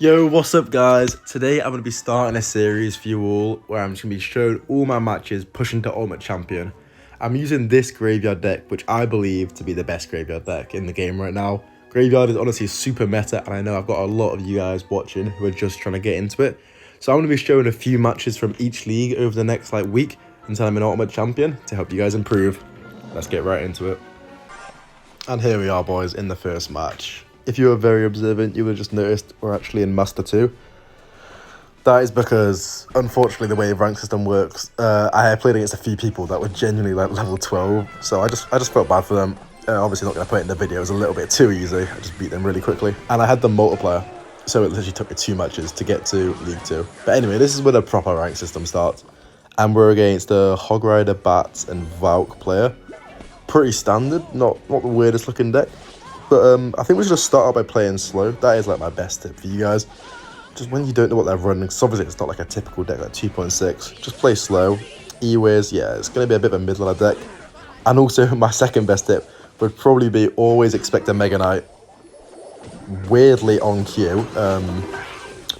Yo, what's up guys? Today I'm going to be starting a series for you all where I'm just going to be showing all my matches pushing to Ultimate Champion. I'm using this Graveyard deck, which I believe to be the best Graveyard deck in the game right now. Graveyard is honestly super meta, and I know I've got a lot of you guys watching who are just trying to get into it. So I'm going to be showing a few matches from each league over the next week until I'm an Ultimate Champion to help you guys improve. Let's get right into it. And here we are, boys, in the first match. If you were very observant, you would have just noticed we're actually in Master 2. That is because, unfortunately, the way the rank system works, I played against a few people that were genuinely level 12, so I just felt bad for them. Obviously not going to put it in the video, it was a little bit too easy. I just beat them really quickly. And I had the multiplier, so it literally took me 2 matches to get to League 2. But anyway, this is where the proper rank system starts. And we're against the Hog Rider, Bats, and Valk player. Pretty standard, not the weirdest looking deck. But I think we should just start out by playing slow. That is my best tip for you guys. Just when you don't know what they're running, because obviously it's not a typical deck like 2.6. Just play slow. E-Wiz, yeah, it's going to be a bit of a mid-ladder deck. And also my second best tip would probably be always expect a Mega Knight. Weirdly on cue. But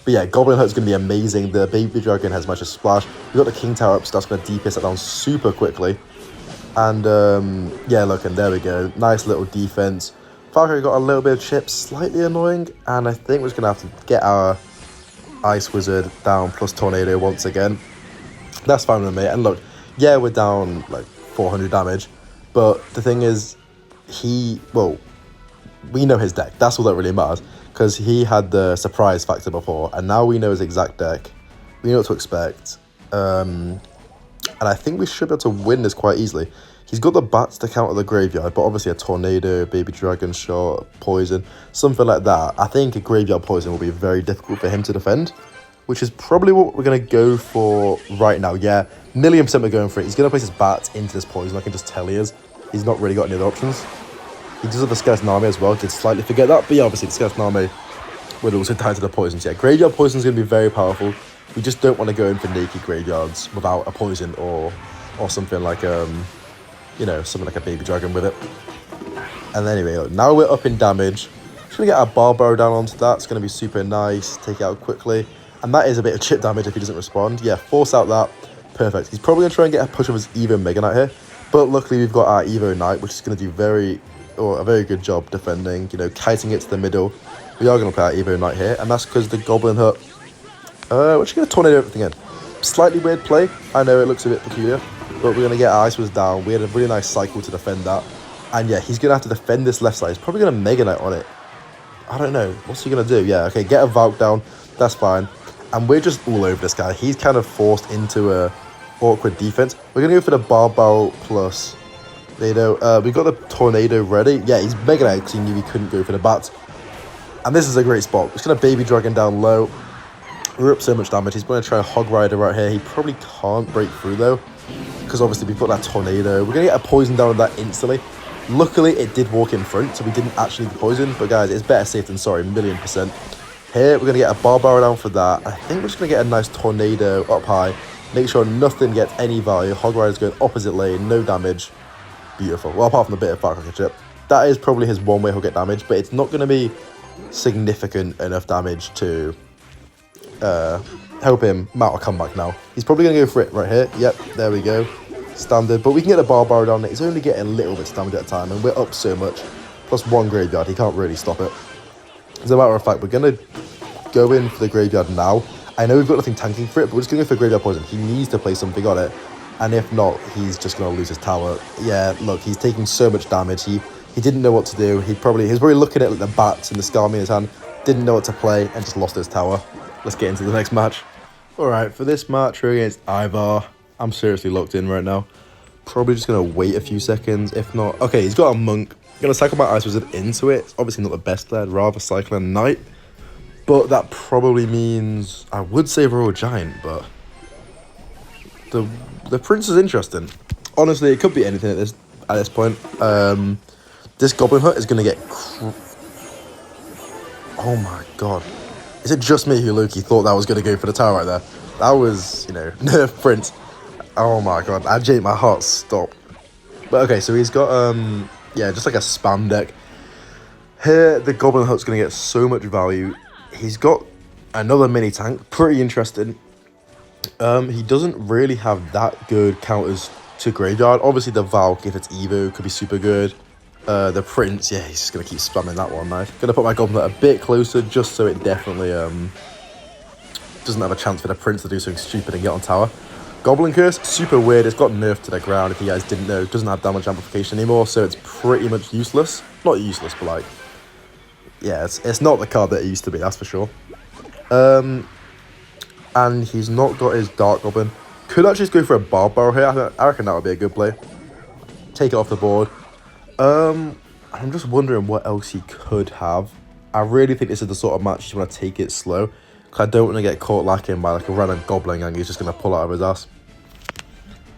yeah, Goblin Hut's going to be amazing. The Baby Dragon has much as Splash. We've got the King Tower up, so that's going to DPS that down super quickly. And yeah, look, and there we go. Nice little defense. Valkyrie got a little bit of chip, slightly annoying, and I think we're just going to have to get our Ice Wizard down plus Tornado once again. That's fine with me. And look, yeah, we're down 400 damage, but the thing is, we know his deck. That's all that really matters, because he had the surprise factor before, and now we know his exact deck. We know what to expect, and I think we should be able to win this quite easily. He's got the bats to counter the graveyard, but obviously a tornado, baby dragon shot, poison, something like that. I think a graveyard poison will be very difficult for him to defend, which is probably what we're going to go for right now. Yeah, million percent we're going for it. He's going to place his bats into this poison. I can just tell he is. He's not really got any other options. He does have the Skeleton Army as well. Did slightly forget that, but yeah, obviously the Skeleton Army would also tie to the poisons. Yeah, graveyard poison is going to be very powerful. We just don't want to go in for naked graveyards without a poison or something like something like a baby dragon with it. And anyway, look, now we're up in damage. Just gonna get our Barbaro down onto that. It's gonna be super nice. Take it out quickly. And that is a bit of chip damage if he doesn't respond. Yeah, force out that. Perfect. He's probably gonna try and get a push of his Evo Mega Knight here. But luckily we've got our Evo Knight, which is gonna do a very good job defending, kiting it to the middle. We are gonna play our Evo Knight here, and that's because the Goblin Hut. We're just gonna tornado everything in. Slightly weird play. I know it looks a bit peculiar, but we're going to get our Ice Wizard down. We had a really nice cycle to defend that. And yeah, he's going to have to defend this left side. He's probably going to Mega Knight on it. I don't know. What's he going to do? Yeah, okay, get a Valk down. That's fine. And we're just all over this guy. He's kind of forced into a awkward defense. We're going to go for the Barbaro plus Tornado. We've got the Tornado ready. Yeah, he's Mega Knight because he knew he couldn't go for the Bats. And this is a great spot. We're just going to Baby Dragon down low. We're up so much damage. He's going to try a Hog Rider right here. He probably can't break through though, because obviously we put that tornado. We're going to get a poison down on that instantly. Luckily, it did walk in front, so we didn't actually need the poison. But guys, it's better safe than sorry, 1,000,000%. Here, we're going to get a Barbaro down for that. I think we're just going to get a nice tornado up high. Make sure nothing gets any value. Hog Rider's going opposite lane, no damage. Beautiful. Well, apart from the bit of Firecracker chip. That is probably his one way he'll get damage, but it's not going to be significant enough damage to help him mount a comeback now. He's probably going to go for it right here. Yep, there we go. Standard. But we can get the Barbaro down. He's only getting a little bit of damage at a time, and we're up so much. Plus 1 graveyard. He can't really stop it. As a matter of fact, we're going to go in for the graveyard now. I know we've got nothing tanking for it, but we're just going to go for graveyard poison. He needs to play something on it. And if not, he's just going to lose his tower. Yeah, look, he's taking so much damage. He didn't know what to do. He was probably looking at the bats and the Skarmy in his hand. Didn't know what to play and just lost his tower. Let's get into the next match. Alright, for this match, we're against Ivar. I'm seriously locked in right now. Probably just going to wait a few seconds, if not... Okay, he's got a Monk. I'm going to cycle my Ice Wizard into it. It's obviously not the best play. I'd rather cycle a Knight. But that probably means... I would say Royal Giant, but... The Prince is interesting. Honestly, it could be anything at this point. This Goblin Hut is going to get... Oh my god. Is it just me who Loki thought that was going to go for the tower right there? That was, nerf Prince. Oh my god, my heart stopped. But okay, so he's got, just like a spam deck. Here, the Goblin Hut's going to get so much value. He's got Another mini tank, pretty interesting. He doesn't really have that good counters to Graveyard. Obviously, the Valk, if it's Evo, could be super good. The Prince, yeah, he's just going to keep spamming that one, nice. Going to put my Goblet a bit closer just so it definitely doesn't have a chance for the Prince to do something stupid and get on tower. Goblin Curse, super weird. It's got nerfed to the ground, if you guys didn't know. It doesn't have damage amplification anymore, so it's pretty much useless. Not useless, but like, yeah, it's not the card that it used to be, that's for sure. And he's not got his Dark Goblin. Could actually just go for a Barb Barrel here. I reckon that would be a good play. Take it off the board. I'm just wondering what else he could have. I really think this is the sort of match you want to take it slow. Because I don't want to get caught lacking by like a random Goblin and he's just going to pull out of his ass.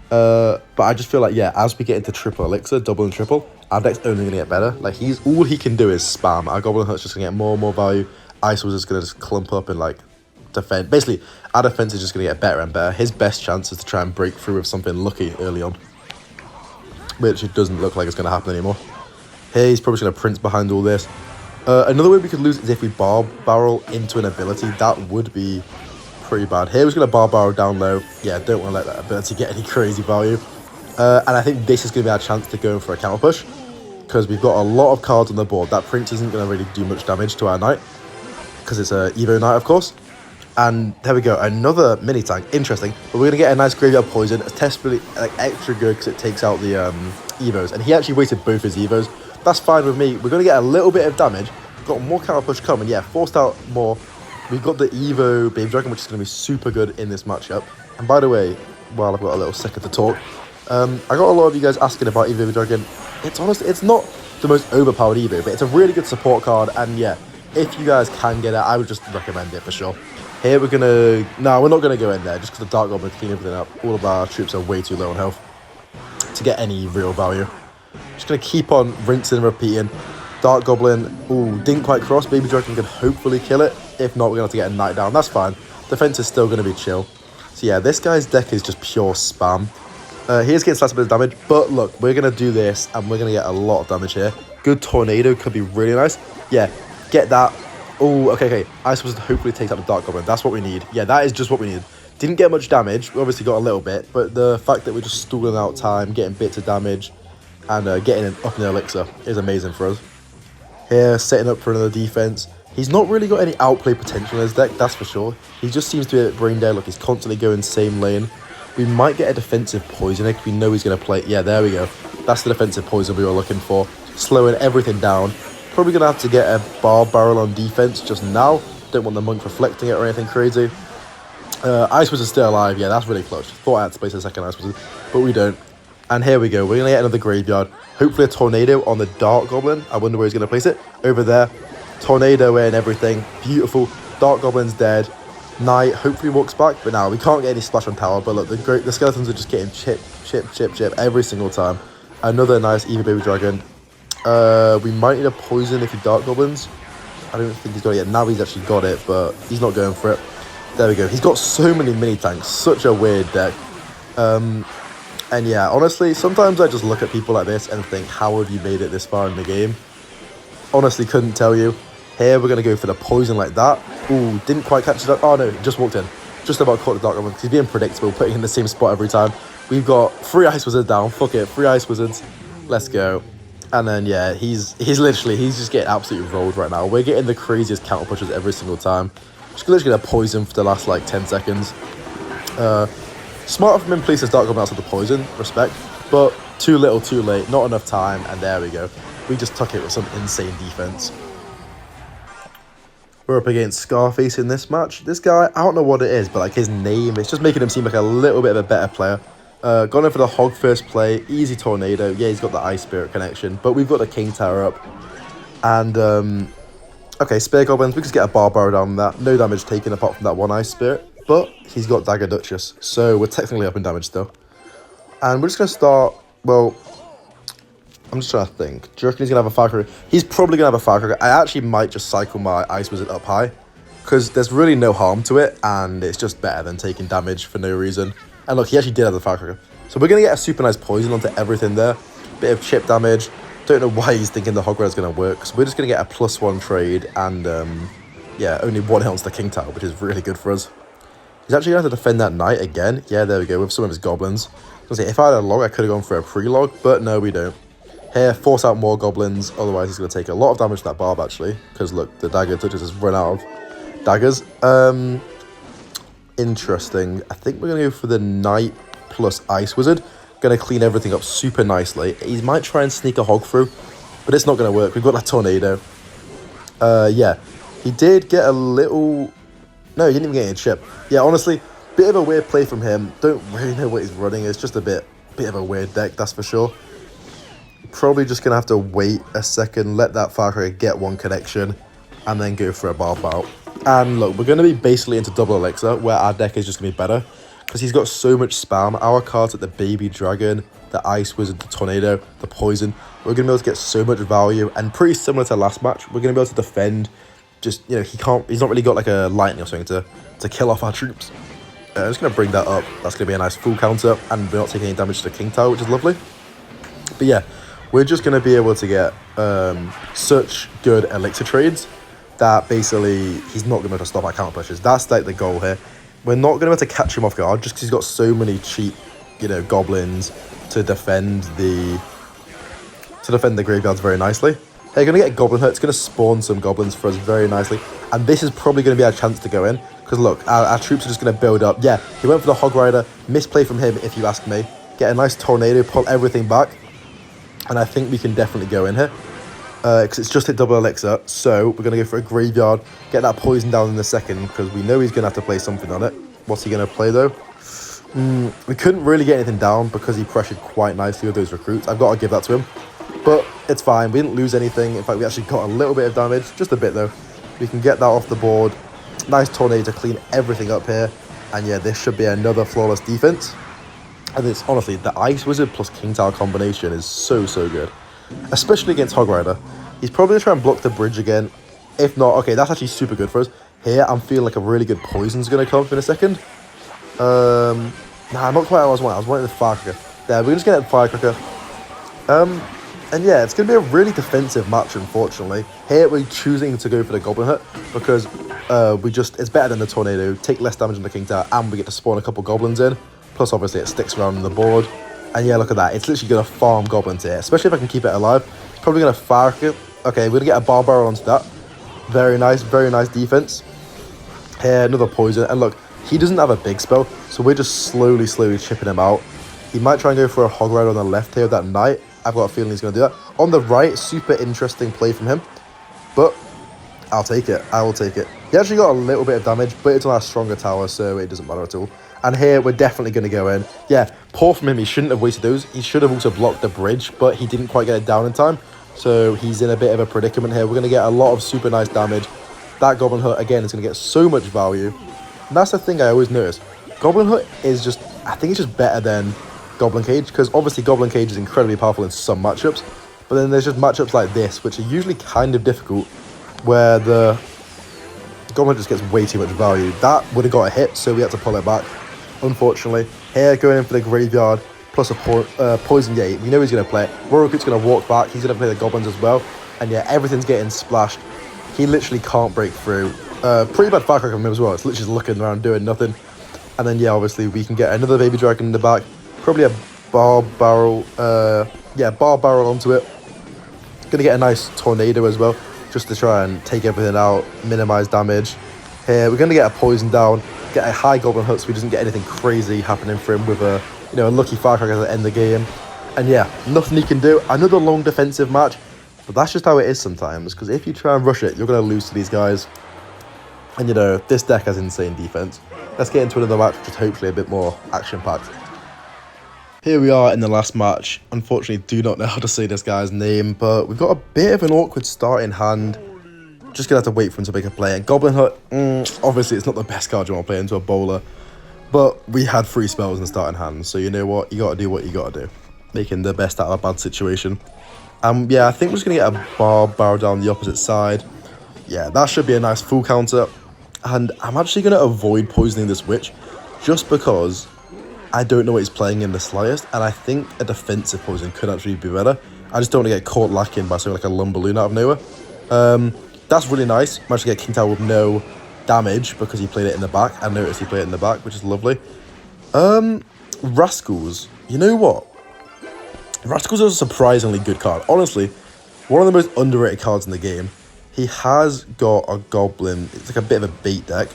But I just feel like, yeah, as we get into triple elixir, double and triple, our deck's only going to get better. Like, all he can do is spam. Our Goblin Hut's just going to get more and more value. Ice was just going to just clump up and like defend. Basically, our defense is just going to get better and better. His best chance is to try and break through with something lucky early on, which it doesn't look like it's going to happen anymore. Here, he's probably going to Prince behind all this. Another way we could lose is if we Barb Barrel into an ability. That would be pretty bad. Here, we're going to Barb Barrel down low. Yeah, don't want to let that ability get any crazy value. And I think this is going to be our chance to go in for a counter push, because we've got a lot of cards on the board. That Prince isn't going to really do much damage to our Knight, because it's a Evo Knight, of course. And there we go, another mini tank. Interesting. But we're going to get a nice Graveyard Poison. It's testfully like extra good because it takes out the Evos. And he actually wasted both his Evos. That's fine with me. We're going to get a little bit of damage. Got more counter push coming. Yeah, forced out more. We've got the Evo Baby Dragon, which is going to be super good in this matchup. And by the way, while I've got a little second to talk, I got a lot of you guys asking about Evo Baby Dragon. It's honestly, it's not the most overpowered Evo, but it's a really good support card. And yeah, if you guys can get it, I would just recommend it for sure. Here we're gonna... No, we're not gonna go in there just because the Dark Goblin clean everything up. All of our troops are way too low on health to get any real value. Just gonna keep on rinsing and repeating. Dark Goblin, ooh, didn't quite cross. Baby Dragon can hopefully kill it. If not, we're gonna have to get a Knight down. That's fine. Defense is still gonna be chill. So yeah, this guy's deck is just pure spam. He is getting slightly a bit of damage, but look, we're gonna do this and we're gonna get a lot of damage here. Good Tornado could be really nice. Yeah, get that. Oh, okay. Ice Wizard hopefully takes out the Dark Goblin. That's what we need. Yeah, that is just what we need. Didn't get much damage. We obviously got a little bit, but the fact that we're just stalling out time, getting bits of damage, and getting up in the elixir is amazing for us. Here, setting up for another defense. He's not really got any outplay potential in his deck, that's for sure. He just seems to be a bit brain dead. Look, he's constantly going same lane. We might get a defensive poison because we know he's going to play. Yeah, there we go. That's the defensive poison we were looking for. Slowing everything down. Probably going to have to get a Barb Barrel on defense just now. Don't want the Monk reflecting it or anything crazy. Ice Wizard's still alive. Yeah, that's really close. Thought I had to place a second Ice Wizard, but we don't. And here we go. We're going to get another Graveyard. Hopefully a Tornado on the Dark Goblin. I wonder where he's going to place it. Over there. Tornado and everything. Beautiful. Dark Goblin's dead. Knight hopefully walks back. But now we can't get any splash on tower. But look, the skeletons are just getting chip every single time. Another nice Evo Baby Dragon. We might need a poison if he Dark Goblins. I don't think he's got it yet. Now he's actually got it, but he's not going for it. There we go. He's got so many mini tanks. Such a weird deck. And yeah, honestly, sometimes I just look at people like this and think, how have you made it this far in the game? Honestly, couldn't tell you. Here, we're going to go for the poison like that. Ooh, didn't quite catch it up. Oh no, just walked in. Just about caught the Dark Goblin. He's being predictable, putting in the same spot every time. We've got 3 Ice Wizards down. Fuck it, 3 Ice Wizards. Let's go. And then, yeah, he's just getting absolutely rolled right now. We're getting the craziest counter pushes every single time. Just literally get a poison for the last, like, 10 seconds. Smart of him in place his Dark Goblin outside the poison, respect. But too little, too late. Not enough time, and there we go. We just took it with some insane defense. We're up against Scarface in this match. This guy, I don't know what it is, but, like, his name, it's just making him seem like a little bit of a better player. Gone in for the Hog first play. Easy Tornado. Yeah, he's got the Ice Spirit connection. But we've got the King Tower up. And, okay, Spear Goblins. We just get a Barb Barrel down on that. No damage taken apart from that 1 Ice Spirit. But he's got Dagger Duchess. So we're technically up in damage still. And we're just going to start, well, I'm just trying to think. Do you reckon he's going to have a Firecracker? He's probably going to have a Firecracker. I actually might just cycle my Ice Wizard up high. Because there's really no harm to it. And it's just better than taking damage for no reason. And look, he actually did have the Firecracker. So we're going to get a super nice poison onto everything there. Bit of chip damage. Don't know why he's thinking the Hog Rider is going to work. So we're just going to get a +1 trade and yeah, only 1 hit onto the King Tower, which is really good for us. He's actually going to have to defend that Knight again. Yeah, there we go, with some of his goblins. I was gonna say, if I had a log, I could have gone for a pre-log, but no, we don't. Here, force out more goblins, otherwise he's going to take a lot of damage to that barb, actually. Because, look, the dagger touches has run out of daggers. Interesting. I think we're going to go for the Knight plus Ice Wizard. Going to clean everything up super nicely. He might try and sneak a hog through, but it's not going to work. We've got that tornado. Yeah, he did get a little... No, he didn't even get a chip. Yeah, honestly, bit of a weird play from him. Don't really know what he's running. It's just a bit of a weird deck, that's for sure. Probably just going to have to wait a second, let that Firecracker get one connection, and then go for a Barb Barrel. And look, we're going to be basically into double elixir, where our deck is just going to be better. Because he's got so much spam. Our cards like the Baby Dragon, the Ice Wizard, the Tornado, the Poison. We're going to be able to get so much value. And pretty similar to last match, we're going to be able to defend. Just, you know, he's not really got like a lightning or something to kill off our troops. I'm just going to bring that up. That's going to be a nice full counter. And we're not taking any damage to the King Tower, which is lovely. But yeah, we're just going to be able to get such good elixir trades that basically he's not going to be able to stop our counter pushes. That's like the goal here. We're not going to be able to catch him off guard just because he's got so many cheap, you know, goblins to defend the graveyards very nicely. They're going to get Goblin Hut. It's going to spawn some goblins for us very nicely. And this is probably going to be our chance to go in. Because look, our troops are just going to build up. Yeah, he went for the Hog Rider. Misplay from him, if you ask me. Get a nice tornado, pull everything back. And I think we can definitely go in here. Because it's just hit double elixir. So we're going to go for a graveyard. Get that poison down in a second. Because we know he's going to have to play something on it. What's he going to play though? We couldn't really get anything down because he pressured quite nicely with those recruits. I've got to give that to him. But it's fine. We didn't lose anything. In fact, we actually got a little bit of damage. Just a bit, though. We can get that off the board. Nice tornado to clean everything up here. And yeah, this should be another flawless defense. And it's honestly, the Ice Wizard plus King Tower combination is so, so good. Especially against Hog Rider. He's probably going to try and block the bridge again. If not, okay, that's actually super good for us. Here, I'm feeling like a really good poison's going to come up in a second. Nah, not quite what I was wanting. I was wanting the Firecracker. There, we're just going to get the Firecracker. And yeah, it's going to be a really defensive match, unfortunately. Here, we're choosing to go for the Goblin Hut because it's better than the Tornado, take less damage on the King Tower, and we get to spawn a couple Goblins in. Plus, obviously, it sticks around on the board. And yeah, look at that. It's literally going to farm Goblins here, especially if I can keep it alive. It's probably going to Firecracker. Okay, we're going to get a Barb Barrel onto that. Very nice defense. Here, another Poison. And look, he doesn't have a big spell, so we're just slowly chipping him out. He might try and go for a Hog Rider on the left here with that Knight. I've got a feeling he's going to do that. On the right, super interesting play from him. But I'll take it. I will take it. He actually got a little bit of damage, but it's on our stronger tower, so it doesn't matter at all. And here, we're definitely going to go in. Yeah, poor from him. He shouldn't have wasted those. He should have also blocked the bridge, but he didn't quite get it down in time. So he's in a bit of a predicament here. We're going to get a lot of super nice damage. That Goblin Hut, again, is going to get so much value. And that's the thing I always notice. Goblin Hut is just, I think it's just better than Goblin Cage, because obviously Goblin Cage is incredibly powerful in some matchups, but then there's just matchups like this, which are usually kind of difficult, where the Goblin just gets way too much value. That would have got a hit, so we had to pull it back, unfortunately. Here, going in for the graveyard, plus a Poison. Yeah, we know he's going to play it. Royal Recruit's going to walk back, he's going to play the Goblins as well, and yeah, everything's getting splashed. He literally can't break through. Pretty bad Firecracker from him as well. It's literally just looking around doing nothing. And then yeah, obviously we can get another Baby Dragon in the back. Probably a Barb Barrel. Yeah, Barb Barrel onto it. Gonna get a nice Tornado as well, just to try and take everything out, minimize damage. Here we're gonna get a Poison down, get a high Goblin Hut so he doesn't get anything crazy happening for him with a a lucky Firecracker at the end of the game. And yeah, nothing he can do. Another long defensive match. But that's just how it is sometimes, because if you try and rush it, you're going to lose to these guys. And, this deck has insane defense. Let's get into another match, which is hopefully a bit more action-packed. Here we are in the last match. Unfortunately, do not know how to say this guy's name, but we've got a bit of an awkward start in hand. Just going to have to wait for him to make a play. And Goblin Hut, obviously, it's not the best card you want to play into a bowler. But we had 3 spells in the starting hand, so you know what? You got to do what you got to do. Making the best out of a bad situation. Yeah, I think we're just going to get a Barb Barrel down the opposite side. Yeah, that should be a nice full counter. And I'm actually going to avoid poisoning this Witch, just because I don't know what he's playing in the slightest. And I think a defensive poison could actually be better. I just don't want to get caught lacking by something like a Lumberloon out of nowhere. That That's really nice. Managed to get King Tower with no damage because he played it in the back. I noticed he played it in the back, which is lovely. Rascals. You know what? Rascals is a surprisingly good card. Honestly, one of the most underrated cards in the game. He has got a Goblin. It's like a bit of a bait deck.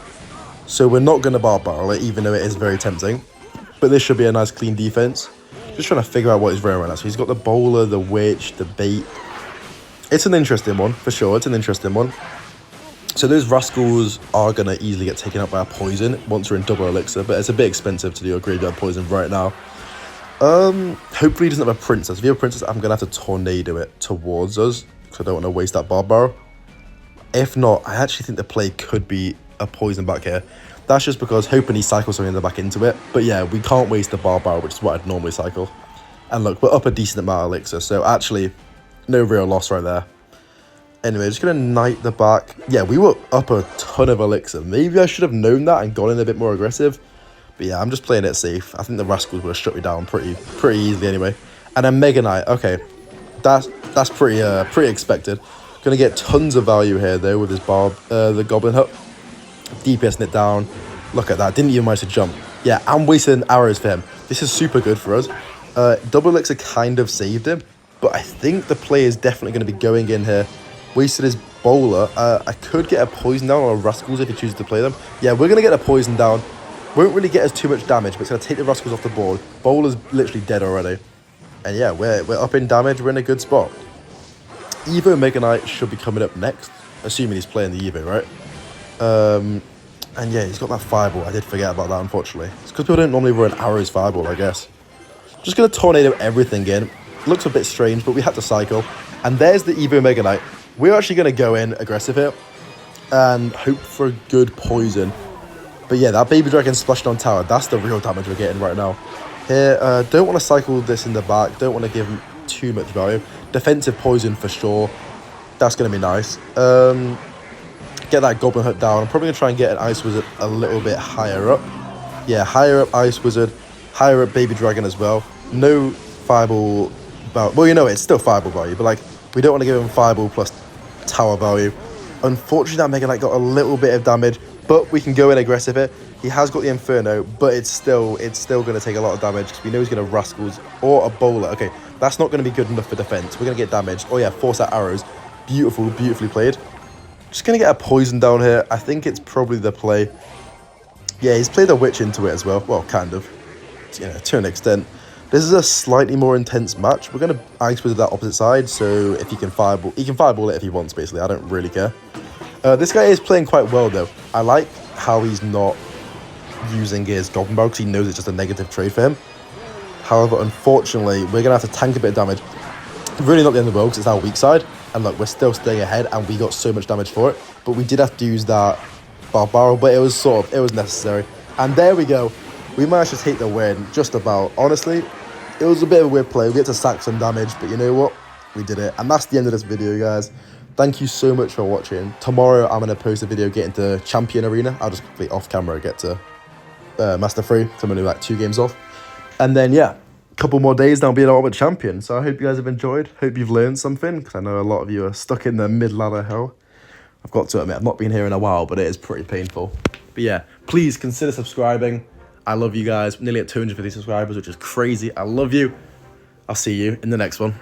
So we're not going to bar barrel it, even though it is very tempting. But this should be a nice clean defense. Just trying to figure out what he's running right now. So he's got the Bowler, the Witch, the Bait. It's an interesting one, for sure. It's an interesting one. So those Rascals are going to easily get taken up by a Poison once we're in double Elixir. But it's a bit expensive to do a Graveyard Poison right now. Hopefully he doesn't have a Princess. If you have a Princess, I'm going to have to Tornado it towards us. Because I don't want to waste that Barb Barrel. If not, I actually think the play could be a Poison back here. That's just because hoping he cycles something in the back into it. But yeah, we can't waste the Barb Barrel, which is what I'd normally cycle. And look, we're up a decent amount of Elixir. So actually, no real loss right there. Anyway, just going to Knight the back. Yeah, we were up a ton of Elixir. Maybe I should have known that and gone in a bit more aggressive. But yeah, I'm just playing it safe. I think the Rascals would have shut me down pretty easily anyway. And then Mega Knight. Okay, that's pretty expected. Going to get tons of value here, though, with his Barb, the Goblin Hut. DPSing it down. Look at that. Didn't even manage to jump. Yeah, I'm wasting arrows for him. This is super good for us. Double Elixir kind of saved him. But I think the play is definitely going to be going in here. Wasted his Bowler. I could get a Poison down on Rascals if he chooses to play them. Yeah, we're going to get a Poison down. Won't really get us too much damage, but it's going to take the Rascals off the board. Bowler's literally dead already. And yeah, we're up in damage. We're in a good spot. Evo Mega Knight should be coming up next. Assuming he's playing the Evo, right? And yeah, he's got that Fireball. I did forget about that, unfortunately. It's because people don't normally run Arrows Fireball, I guess. Just going to Tornado everything in. Looks a bit strange, but we had to cycle. And there's the Evo Mega Knight. We're actually going to go in aggressive here and hope for a good Poison. But yeah, that Baby Dragon splashing on tower, that's the real damage we're getting right now. Here, don't want to cycle this in the back. Don't want to give him too much value. Defensive Poison for sure. That's going to be nice. Get that Goblin Hut down. I'm probably going to try and get an Ice Wizard a little bit higher up. Yeah, higher up Ice Wizard. Higher up Baby Dragon as well. No Fireball. Well, you know, it's still Fireball value, but like, we don't want to give him Fireball plus Tower value. Unfortunately, that Mega Knight got a little bit of damage, but we can go in aggressive here. He has got the Inferno, but it's still going to take a lot of damage because we know he's going to Rascals or a Bowler. Okay, that's not going to be good enough for defense. We're going to get damaged. Oh yeah, force out arrows. Beautiful, beautifully played. Just going to get a Poison down here. I think it's probably the play. Yeah, he's played a Witch into it as well. Well, kind of. You know, to an extent. This is a slightly more intense match. We're going to Ice Wizard that opposite side, so if he can Fireball it if he wants, basically. I don't really care. This guy is playing quite well, though. I like how he's not using his Goblin Barrel because he knows it's just a negative trade for him. However, unfortunately, we're going to have to tank a bit of damage. Really not the end of the world because it's our weak side. And look, we're still staying ahead and we got so much damage for it. But we did have to use that Barb Barrel, but it was necessary. And there we go. We managed to take the win, just about. Honestly, it was a bit of a weird play. We had to sack some damage, but you know what? We did it. And that's the end of this video, guys. Thank you so much for watching. Tomorrow, I'm going to post a video getting to Champion Arena. I'll just quickly off camera get to Master 3. So I'm going to do like 2 games off. And then, yeah, a couple more days, I'll be an Ultimate Champion. So I hope you guys have enjoyed. Hope you've learned something, because I know a lot of you are stuck in the mid-ladder hell. I've got to admit, I've not been here in a while, but it is pretty painful. But yeah, please consider subscribing. I love you guys. Nearly at 250 subscribers, which is crazy. I love you. I'll see you in the next one.